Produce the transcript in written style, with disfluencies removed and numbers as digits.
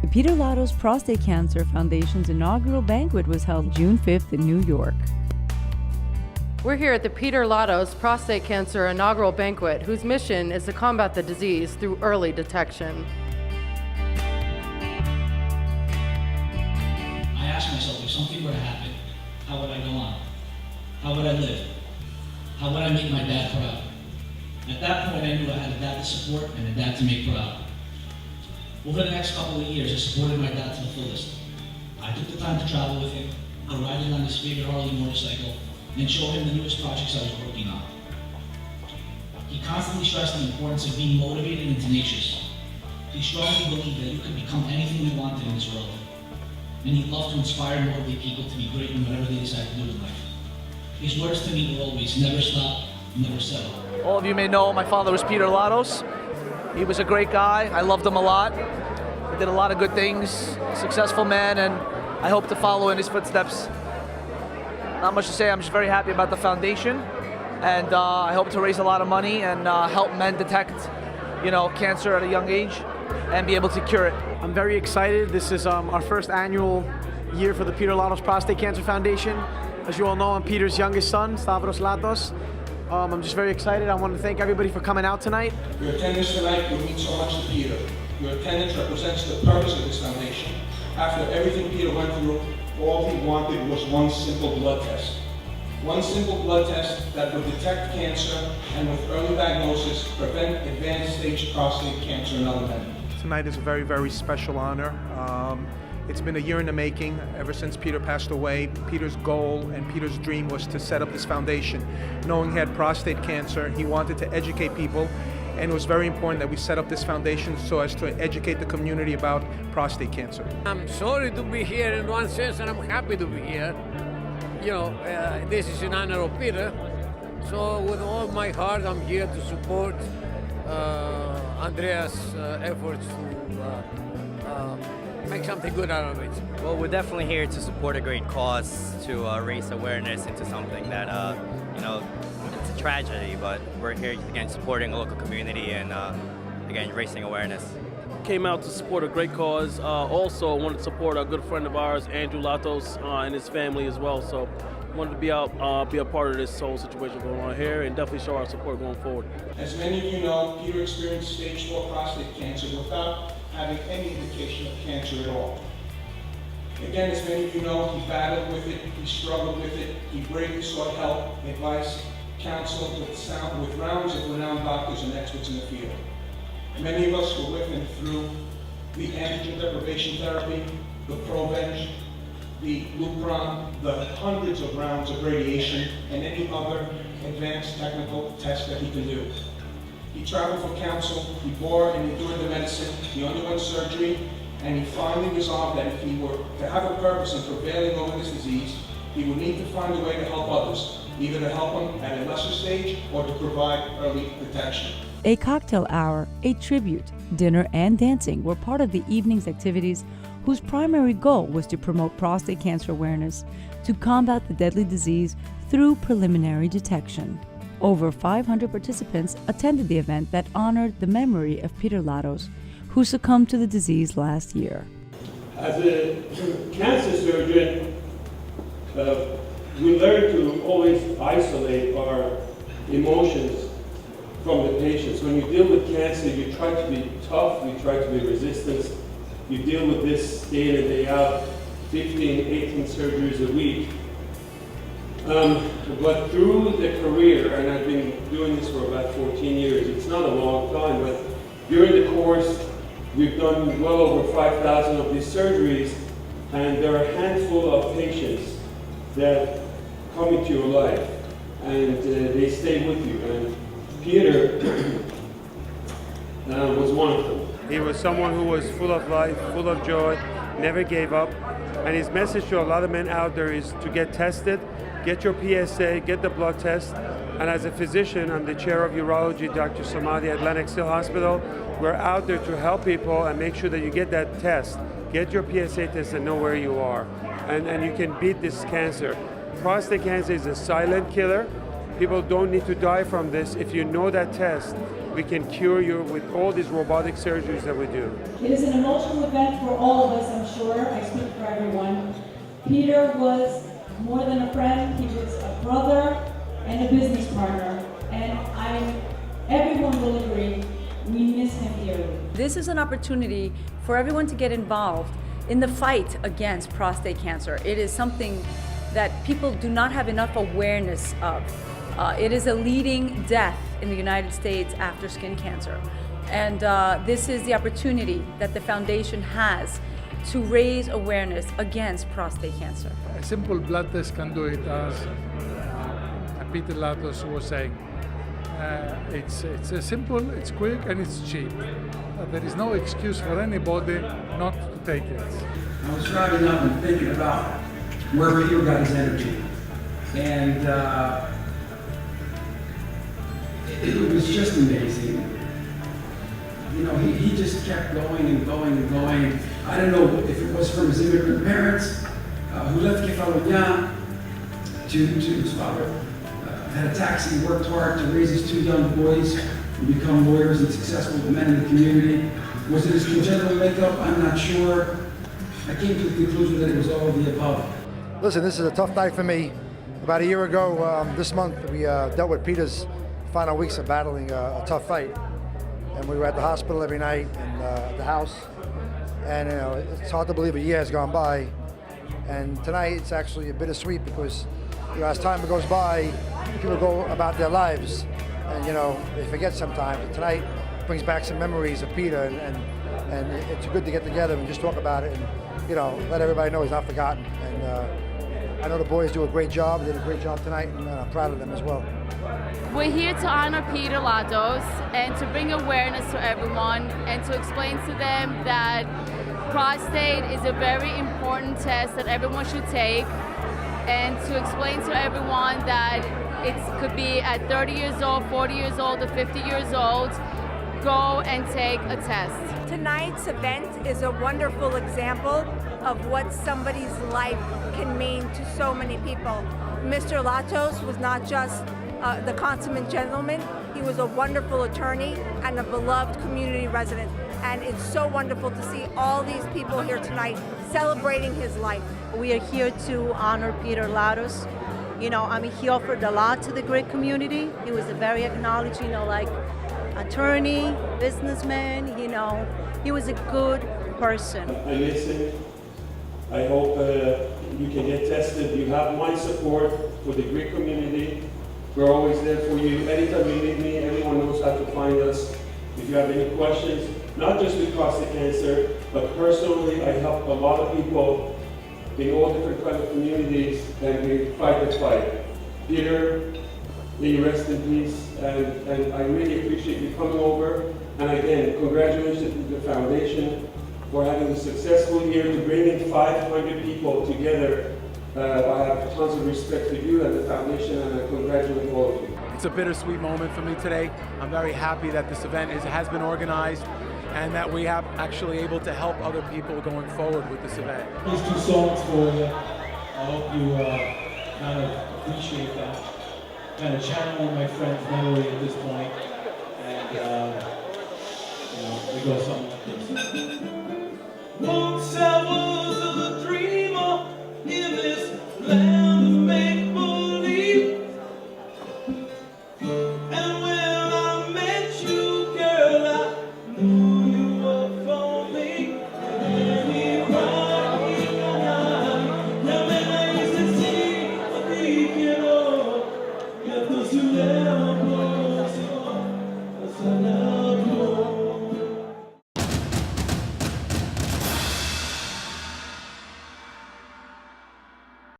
The Peter Latos Prostate Cancer Foundation's inaugural banquet was held June 5th in New York. We're here at the Peter Latos Prostate Cancer Inaugural Banquet, whose mission is to combat the disease through early detection. I asked myself, if something were to happen, how would I go on? How would I live? How would I make my dad proud? At that point, I knew I had a dad to support and a dad to make proud. Over the next couple of years, I supported my dad to the fullest. I took the time to travel with him, go riding on his favorite Harley motorcycle, and show him the newest projects I was working on. He constantly stressed the importance of being motivated and tenacious. He strongly believed that you could become anything you wanted in this world. And he loved to inspire and motivate people to be great in whatever they decide to do in life. His words to me were always, never stop, never settle. All of you may know my father was Peter Latos. He was a great guy. I loved him a lot. He did a lot of good things, successful man, and I hope to follow in his footsteps. Not much to say, I'm just very happy about the foundation, and I hope to raise a lot of money and help men detect, cancer at a young age and be able to cure it. I'm very excited. This is our first annual year for the Peter Latos Prostate Cancer Foundation. As you all know, I'm Peter's youngest son, Stavros Latos. I'm just very excited. I want to thank everybody for coming out tonight. Your attendance tonight will mean so much to Peter. Your attendance represents the purpose of this foundation. After everything Peter went through, all he wanted was one simple blood test. One simple blood test that would detect cancer and with early diagnosis, prevent advanced stage prostate cancer in other men. Tonight is a very, very special honor. It's been a year in the making, ever since Peter passed away. Peter's goal and Peter's dream was to set up this foundation. Knowing he had prostate cancer, he wanted to educate people, and it was very important that we set up this foundation so as to educate the community about prostate cancer. I'm sorry to be here in one sense, and I'm happy to be here. This is in honor of Peter, so with all my heart I'm here to support Andreas' efforts to make something good out of it. Well, we're definitely here to support a great cause, to raise awareness into something that, it's a tragedy, but we're here, again, supporting a local community and, again, raising awareness. Came out to support a great cause. Also wanted to support a good friend of ours, Andrew Latos, and his family as well. So wanted to be a part of this whole situation going on here and definitely show our support going forward. As many of you know, Peter experienced stage 4 prostate cancer without having any indication of cancer at all. Again, as many of you know, he battled with it, he struggled with it, he bravely sought help, advice, counsel with rounds of renowned doctors and experts in the field. Many of us were with him through the androgen deprivation therapy, the Provenge, the Lupron, the hundreds of rounds of radiation, and any other advanced technical tests that he can do. He traveled for counsel, he bore and endured the medicine, he underwent surgery, and he finally resolved that if he were to have a purpose in prevailing over this disease, he would need to find a way to help others, either to help them at a lesser stage or to provide early detection. A cocktail hour, a tribute, dinner, and dancing were part of the evening's activities, whose primary goal was to promote prostate cancer awareness to combat the deadly disease through preliminary detection. Over 500 participants attended the event that honored the memory of Peter Latos, who succumbed to the disease last year. As a cancer surgeon, we learn to always isolate our emotions from the patients. When you deal with cancer, you try to be tough, you try to be resistant. You deal with this day in and day out, 15, 18 surgeries a week. But through the career, and I've been doing this for about 14 years, it's not a long time, but during the course, we've done well over 5,000 of these surgeries, and there are a handful of patients that come into your life, and they stay with you. And Peter was one of them. He was someone who was full of life, full of joy, never gave up. And his message to a lot of men out there is to get tested, get your PSA, get the blood test. And as a physician, I'm the chair of urology, Dr. Samadi at Lenox Hill Hospital. We're out there to help people and make sure that you get that test. Get your PSA test and know where you are. And you can beat this cancer. Prostate cancer is a silent killer. People don't need to die from this. If you know that test, we can cure you with all these robotic surgeries that we do. It is an emotional event for all of us, I'm sure. I speak for everyone. Peter was more than a friend. He was a brother and a business partner. And everyone will agree, we miss him dearly. This is an opportunity for everyone to get involved in the fight against prostate cancer. It is something that people do not have enough awareness of. It is a leading death in the United States after skin cancer. And this is the opportunity that the foundation has to raise awareness against prostate cancer. A simple blood test can do it, as Peter Latos was saying. It's simple, it's quick, and it's cheap. There is no excuse for anybody not to take it. I was driving up and thinking about where Peter got his energy. And it was just amazing. You know, he just kept going and going and going. I don't know if it was from his immigrant parents who left Kefalonia to his father. Had a taxi, worked hard to raise his two young boys and become lawyers and successful men in the community. Was it his congenital makeup? I'm not sure. I came to the conclusion that it was all of the above. Listen, this is a tough night for me. About a year ago, this month, we dealt with Peter's final weeks of battling a tough fight. And we were at the hospital every night and the house. And you know, it's hard to believe a year has gone by. And tonight, it's actually a bittersweet because you know, as time goes by, people go about their lives, and you know they forget sometimes. And tonight brings back some memories of Peter, and it's good to get together and just talk about it, and you know let everybody know he's not forgotten. And I know the boys do a great job. They did a great job tonight, and I'm proud of them as well. We're here to honor Peter Latos and to bring awareness to everyone and to explain to them that prostate is a very important test that everyone should take, and to explain to everyone that it could be at 30 years old, 40 years old, or 50 years old. Go and take a test. Tonight's event is a wonderful example of what somebody's life can mean to so many people. Mr. Latos was not just the consummate gentleman, he was a wonderful attorney and a beloved community resident. And it's so wonderful to see all these people here tonight celebrating his life. We are here to honor Peter Latos. You know, I mean, he offered a lot to the great community. He was a very acknowledged, you know, like attorney, businessman, you know. He was a good person. I listen. I hope you can get tested. You have my support for the Greek community. We're always there for you. Anytime you need me, everyone knows how to find us. If you have any questions, not just with prostate cancer, but personally, I help a lot of people in all different kind of communities, and we fight the fight. Peter, may you rest in peace, and I really appreciate you coming over. And again, congratulations to the foundation for having a successful year to bring in 500 people together. I have tons of respect for you and the foundation, and I congratulate all of you. It's a bittersweet moment for me today. I'm very happy that this event has been organized and that we have actually able to help other people going forward with this event. These two songs for you. I hope you kind of appreciate that. Kind of channeling my friend's memory at this point.